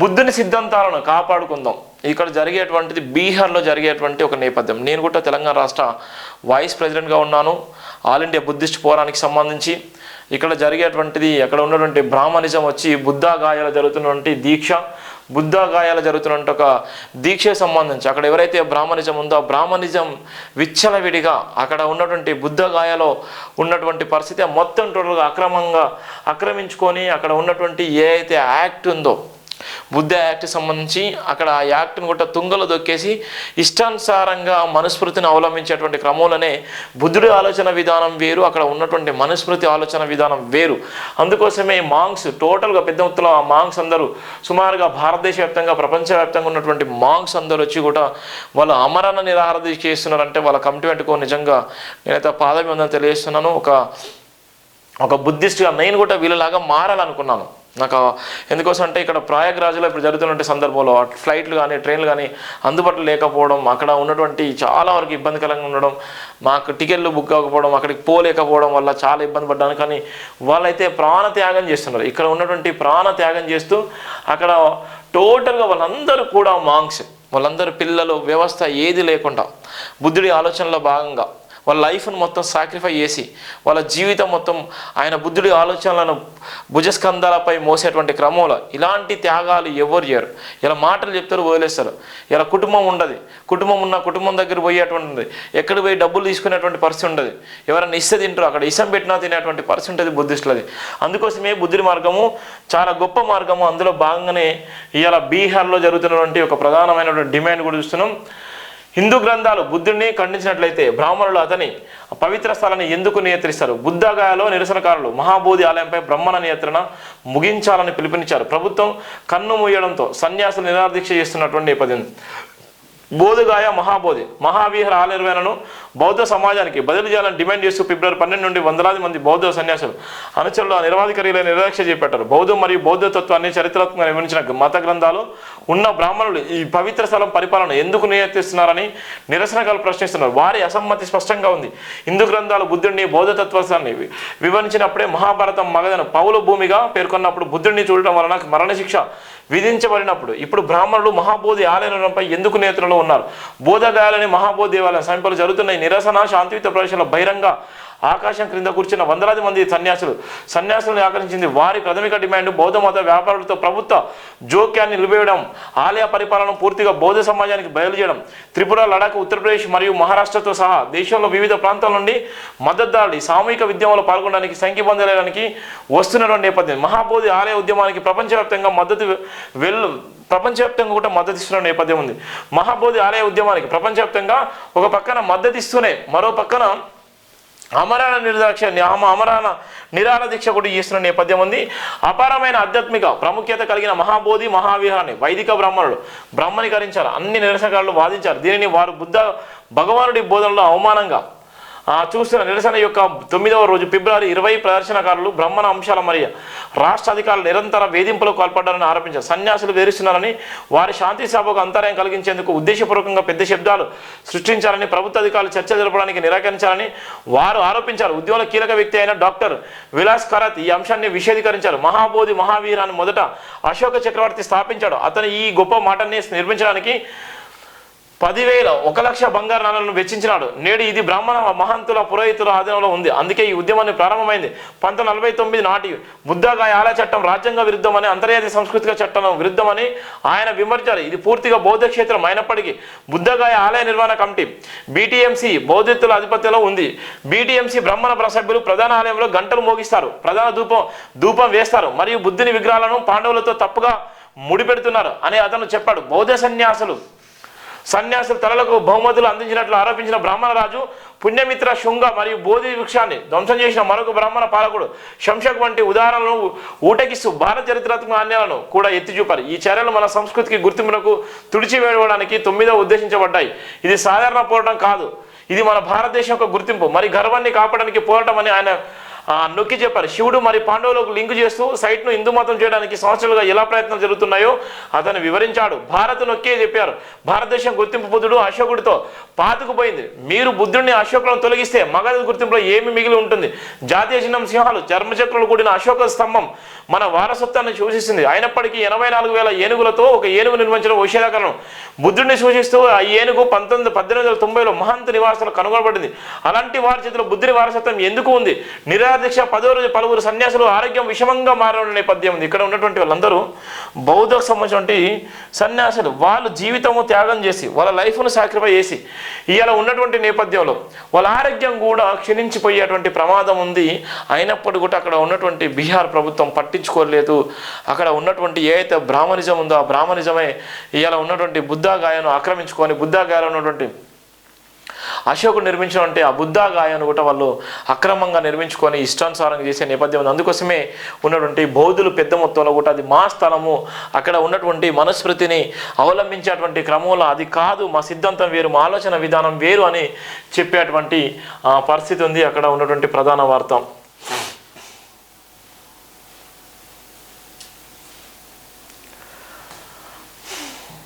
బుద్ధుని సిద్ధాంతాలను కాపాడుకుందాం. ఇక్కడ జరిగేటువంటిది బీహార్లో జరిగేటువంటి ఒక నేపథ్యం. నేను కూడా తెలంగాణ రాష్ట్ర వైస్ ప్రెసిడెంట్గా ఉన్నాను ఆల్ ఇండియా బుద్ధిస్ట్ ఫోరానికి సంబంధించి. ఇక్కడ జరిగేటువంటిది అక్కడ ఉన్నటువంటి బ్రాహ్మణిజం వచ్చి బుద్ధగాయాలు జరుగుతున్నటువంటి దీక్ష, బుద్ధగాయాలు జరుగుతున్నటువంటి ఒక దీక్షకు సంబంధించి అక్కడ ఎవరైతే బ్రాహ్మణిజం ఉందో ఆ బ్రాహ్మణిజం విచ్చలవిడిగా అక్కడ ఉన్నటువంటి బుద్ధగాయలో ఉన్నటువంటి పరిస్థితి మొత్తం టోటల్గా ఆక్రమించుకొని అక్కడ ఉన్నటువంటి ఏ అయితే యాక్ట్ ఉందో బుద్ధ యాక్ట్ సంబంధించి అక్కడ ఆ యాక్ట్ని కూడా తుంగలో దొక్కేసి ఇష్టానుసారంగా మనుస్మృతిని అవలంబించేటువంటి క్రమంలోనే బుద్ధుడి ఆలోచన విధానం వేరు, అక్కడ ఉన్నటువంటి మనుస్మృతి ఆలోచన విధానం వేరు. అందుకోసమే మాంగ్స్ టోటల్గా పెద్ద మొత్తంలో ఆ మాంగ్స్ అందరూ సుమారుగా భారతదేశ వ్యాప్తంగా ప్రపంచవ్యాప్తంగా ఉన్నటువంటి మాంగ్స్ అందరూ వచ్చి కూడా వాళ్ళు అమరణ నిరాహార దీక్ష చేస్తున్నారంటే వాళ్ళ కమిట్మెంట్కు నిజంగా నేనైతే పాదభివందన తెలియజేస్తున్నాను. ఒక బుద్ధిస్ట్గా నేను కూడా వీళ్ళలాగా మారాలనుకున్నాను. నాకు ఎందుకోసం అంటే ఇక్కడ ప్రయాగ్రాజ్లో ఇప్పుడు జరుగుతున్న సందర్భంలో ఫ్లైట్లు కానీ ట్రైన్లు కానీ అందుబాటులో లేకపోవడం, అక్కడ ఉన్నటువంటి చాలా వరకు ఇబ్బందికరంగా ఉండడం, మాకు టికెట్లు బుక్ అవ్వకపోవడం, అక్కడికి పోలేకపోవడం వల్ల చాలా ఇబ్బంది పడ్డాను. కానీ వాళ్ళైతే ప్రాణ త్యాగం చేస్తున్నారు. ఇక్కడ ఉన్నటువంటి ప్రాణ త్యాగం చేస్తూ అక్కడ టోటల్గా వాళ్ళందరూ కూడా మాంగ్స్, వాళ్ళందరూ పిల్లలు వ్యవస్థ ఏది లేకుండా బుద్ధుడి ఆలోచనలో భాగంగా వాళ్ళ లైఫ్ను మొత్తం సాక్రిఫై చేసి వాళ్ళ జీవితం మొత్తం ఆయన బుద్ధుడి ఆలోచనలను భుజస్కంధాలపై మోసేటువంటి క్రమంలో ఇలాంటి త్యాగాలు ఎవరు చేయరు. ఇలా మాటలు చెప్తారు, వదిలేస్తారు. ఇలా కుటుంబం ఉండదు, కుటుంబం ఉన్న కుటుంబం దగ్గర పోయేటువంటి ఎక్కడ పోయి డబ్బులు తీసుకునేటువంటి పరిస్థితి ఉండదు. ఎవరైనా ఇస్తే తింటారు, అక్కడ ఇసం పెట్టినా తినేటువంటి పరిస్థితి ఉంటుంది బుద్ధిస్టులది. అందుకోసమే బుద్ధుడి మార్గము చాలా గొప్ప మార్గము. అందులో భాగంగానే ఇవాళ బీహార్లో జరుగుతున్నటువంటి ఒక ప్రధానమైనటువంటి డిమాండ్ కూడా చూస్తున్నాం. హిందూ గ్రంథాలు బుద్ధుడిని ఖండించినట్లయితే బ్రాహ్మణులు అతని పవిత్ర స్థలాన్ని ఎందుకు నియంత్రిస్తారు? బుద్ధగయాలో నిరసనకారులు మహాబోధి ఆలయంపై బ్రహ్మణ నియంత్రణ ముగించాలని పిలుపునిచ్చారు. ప్రభుత్వం కన్ను మూయడంతో సన్యాసులు నిరాదీక్ష చేస్తున్నటువంటి నేపథ్యం. బోధగాయ మహాబోధి మహావిహార ఆలయాలను బౌద్ధ సమాజానికి బదిలీ చేయాలని డిమాండ్ చేస్తూ ఫిబ్రవరి 12 నుండి వందలాది మంది బౌద్ధ సన్యాసులు అనుచరులు నిరవాధికారులైన నిరాక్ష చేపట్టారు. బౌద్ధం మరియు బౌద్ధ తత్వాన్ని చరిత్రాత్మకంగా వివరించిన మత గ్రంథాలు ఉన్న బ్రాహ్మణులు ఈ పవిత్ర స్థలం పరిపాలన ఎందుకు నియంత్రిస్తున్నారని నిరసనకారులు ప్రశ్నిస్తున్నారు. వారి అసమ్మతి స్పష్టంగా ఉంది. హిందూ గ్రంథాలు బుద్ధుడిని బౌద్ధ తత్వాన్ని వివరించినప్పుడే మహాభారతం మగధను పౌల భూమిగా పేర్కొన్నప్పుడు బుద్ధుడిని చూడటం వలన మరణశిక్ష విధించబడినప్పుడు ఇప్పుడు బ్రాహ్మణులు మహాబోధి ఆలయంపై ఎందుకు నియంత్రణలో ఉన్నారు? బోధగాయాలని మహాబోధి దేవాలయం సమీపంలో జరుగుతున్న నిరసన శాంతియుత ప్రదేశంలో బహిరంగ ఆకాశం క్రింద కూర్చున్న వందలాది మంది సన్యాసులను ఆకర్షించింది. వారి ప్రాథమిక డిమాండ్ బౌద్ధ మత వ్యాపారులతో ప్రభుత్వ జోక్యాన్ని నిలిపివేయడం, ఆలయ పరిపాలన పూర్తిగా బౌద్ధ సమాజానికి బయలు చేయడం. త్రిపుర, లడాక్, ఉత్తరప్రదేశ్ మరియు మహారాష్ట్రతో సహా దేశంలో వివిధ ప్రాంతాల నుండి మద్దతుదారులు సామూహిక ఉద్యమంలో పాల్గొనడానికి సంఖ్యబంధలేయడానికి వస్తున్నటువంటి నేపథ్యం. మహాబోధి ఆలయ ఉద్యమానికి ప్రపంచవ్యాప్తంగా కూడా మద్దతు ఇస్తున్న నేపథ్యం ఉంది. మహాబోధి ఆలయ ఉద్యమానికి ప్రపంచవ్యాప్తంగా ఒక పక్కన మద్దతు ఇస్తూనే మరో పక్కన అమరణ నిరాహార దీక్ష కూడా చేస్తున్న నేపథ్యం ఉంది. అపారమైన ఆధ్యాత్మిక ప్రాముఖ్యత కలిగిన మహాబోధి మహావిహారాన్ని వైదిక బ్రాహ్మణులు బ్రాహ్మణీకరించారు. అన్ని నిరసనకారులు వాదించారు. దీనిని వారు భగవానుడి బోధనలో అవమానంగా చూస్తున్న నిరసన యొక్క 9వ రోజు ఫిబ్రవరి 20 ప్రదర్శనకారులు బ్రాహ్మణ అంశాల మరియు రాష్ట్ర అధికారులు నిరంతర వేధింపులకు పాల్పడ్డారని ఆరోపించారు. సన్యాసులు వేధిస్తున్నారని, వారి శాంతి సభకు అంతరాయం కలిగించేందుకు ఉద్దేశపూర్వకంగా పెద్ద శబ్దాలు సృష్టించాలని, ప్రభుత్వ అధికారులు చర్చ జరపడానికి నిరాకరించాలని వారు ఆరోపించారు. ఉద్యమంలో కీలక వ్యక్తి అయిన డాక్టర్ విలాస్ కరత్ ఈ అంశాన్ని విశదీకరించారు. మహాబోధి మహావీరాన్ని మొదట అశోక చక్రవర్తి స్థాపించాడు. అతను ఈ గొప్ప మాటని నిర్మించడానికి 1,00,000 బంగారు నాణాలను వెచ్చించినాడు. నేడు ఇది బ్రాహ్మణ మహంతుల పురోహితుల ఆధీనంలో ఉంది. అందుకే ఈ ఉద్యమాన్ని ప్రారంభమైంది. 1949 నాటి బుద్ధగాయ ఆలయ చట్టం రాజ్యాంగ విరుద్ధమని, అంతర్జాతీయ సాంస్కృతిక చట్టం విరుద్ధమని ఆయన విమర్శించారు. ఇది పూర్తిగా బౌద్ధ క్షేత్రం అయినప్పటికీ బుద్ధగాయ ఆలయ నిర్వహణ కమిటీ BTMC బౌద్ధితుల ఆధిపత్యంలో ఉంది. BTMC బ్రాహ్మణ సభ్యులు ప్రధాన ఆలయంలో గంటలు మోగిస్తారు, ప్రధాన ధూపం వేస్తారు మరియు బుద్ధుని విగ్రహాలను పాండవులతో తప్పుగా ముడిపెడుతున్నారు అని అతను చెప్పాడు. బౌద్ధ సన్యాసులు తలలకు బహుమతులు అందించినట్లు ఆరోపించిన బ్రాహ్మణ రాజు పుణ్యమిత్ర శుంగ మరియు బోధి వృక్షాన్ని ధ్వంసం చేసిన మరొక బ్రాహ్మణ పాలకుడు శంషక్ వంటి ఉదాహరణలను ఊటకిస్తూ భారత చరిత్రాత్మక నాణ్యాలను కూడా ఎత్తి చూపారు. ఈ చర్యలు మన సంస్కృతికి గుర్తింపునకు తుడిచివేయడానికి 9వ ఉద్దేశించబడ్డాయి. ఇది సాధారణ పోరాటం కాదు, ఇది మన భారతదేశం యొక్క గుర్తింపు మరి గర్వాన్ని కాపాడడానికి పోరాటం అని ఆయన నొక్కి చెప్పారు. శివుడు మరి పాండవులకు లింక్ చేస్తూ సైట్ను హిందూ మతం చేయడానికి సంవత్సరాలుగా ఎలా ప్రయత్నాలు జరుగుతున్నాయో అతను వివరించాడు. భారత్ నొక్కే చెప్పారు. భారతదేశం గుర్తింపు బుద్ధుడు అశోకుడితో పాతుకుపోయింది. మీరు బుద్ధుడిని అశోకులను తొలగిస్తే మగధ గుర్తింపులో ఏమి మిగిలి ఉంటుంది? జాతీయ చిహ్నం సింహాలు, చర్మచక్రులు కూడిన అశోక స్తంభం మన వారసత్వాన్ని సూచిస్తుంది. అయినప్పటికీ 84,000 ఏనుగులతో ఒక ఏనుగు నిర్మించిన విషయాకరణం బుద్ధుడిని సూచిస్తూ ఆ ఏనుగు 1890లో మహంత నివాసాలు కనుగొనబడింది. అలాంటి వారి చేతిలో బుద్ధుడి వారసత్వం ఎందుకు ఉంది? నిరాదీక్ష 10వ రోజు పలువురు సన్యాసులు ఆరోగ్యం విషమంగా మారిన నేపథ్యం ఉంది. ఇక్కడ ఉన్నటువంటి వాళ్ళందరూ బౌద్ధకు సంబంధించినటువంటి సన్యాసులు. వాళ్ళు జీవితము త్యాగం చేసి వాళ్ళ లైఫ్ను సాక్రిఫై చేసి ఇలా ఉన్నటువంటి నేపథ్యంలో వాళ్ళ ఆరోగ్యం కూడా క్షీణించిపోయేటువంటి ప్రమాదం ఉంది. అయినప్పటికీ కూడా అక్కడ ఉన్నటువంటి బీహార్ ప్రభుత్వం పట్టించుకోలేదు. అక్కడ ఉన్నటువంటి ఏదైతే బ్రాహ్మణిజం ఉందో ఆ బ్రాహ్మణిజమే ఇలా ఉన్నటువంటి బుద్ధగాయను ఆక్రమించుకొని బుద్ధగాయలో ఉన్నటువంటి అశోకుడు నిర్మించినటువంటి ఆ బుద్ధగాయను కూడా వాళ్ళు అక్రమంగా నిర్మించుకొని ఇష్టానుసారంగా చేసే నేపథ్యం ఉంది. అందుకోసమే ఉన్నటువంటి బౌద్ధులు పెద్ద మొత్తంలో కూడా అది మా స్థలము, అక్కడ ఉన్నటువంటి మనుస్మృతిని అవలంబించేటువంటి క్రమంలో అది కాదు, మా సిద్ధాంతం వేరు, మా ఆలోచన విధానం వేరు అని చెప్పేటువంటి పరిస్థితి ఉంది అక్కడ ఉన్నటువంటి ప్రధాన వార్త.